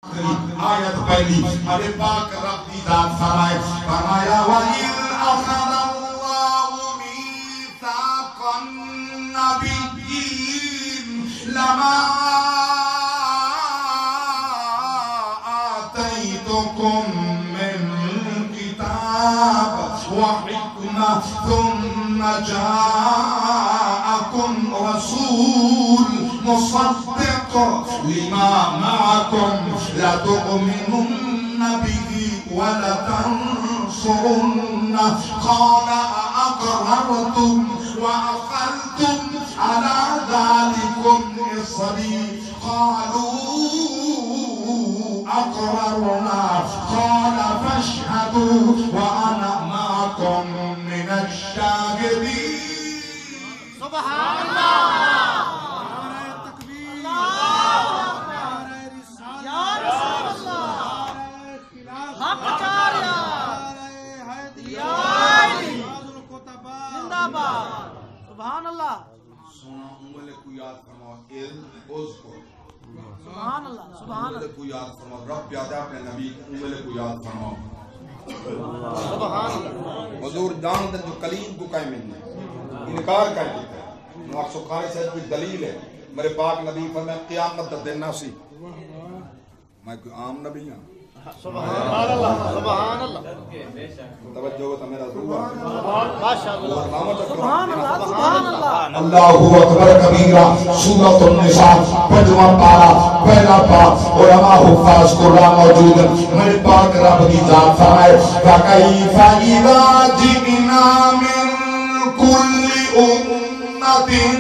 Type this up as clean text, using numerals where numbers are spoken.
आयत पहली अरे पाक रब दी जात फरमाया वलिल अखदल्लाहु मीसाक़न नबिय्यीन लमा आतैतुकुम मिन किताब व हिकमा थुम्मा जाअकुम रसूल मुसद्दिक़ लिमा मअकुम लतुमिनुन्न बिही व लतंसुरुन्ना क़ाला अअक़ररतुम व अक़ररतुम अला ज़ालिकुम इसरी क़ालू अक़ररना क़ाला फशहदू व अना मअकुम मिनश्शाहिदीन। सुब्हानअल्लाह। सोना उंगले को याद फरमाओ सुभान अल्लाह सुभान अल्लाह को याद फरमाओ रब याद है अपने नबी उंगले को याद फरमाओ सुभान अल्लाह। हुजूर जानते जो कलीम को कायम नहीं इनकार कर देता है नवाज सुखारी से कोई दलील है मेरे पाक नबी फरमाया क़यामत का दिन ना सी मैं कोई आम नबी हूं सुभान अल्लाह सुभान अल्लाह तवज्जो तो मेरा माशाअल्लाह सुभान अल्लाह सुभान अल्लाह अल्लाहु अकबर कबीरा सूरतुन निसा पंजवा पारा पहला पाक उलमा हुफ्फाज कुरान मौजूद मेरे पाक रब दी जात फरमाए फकैफा इज़ा जिना मिन कुल्ली उम्मतिन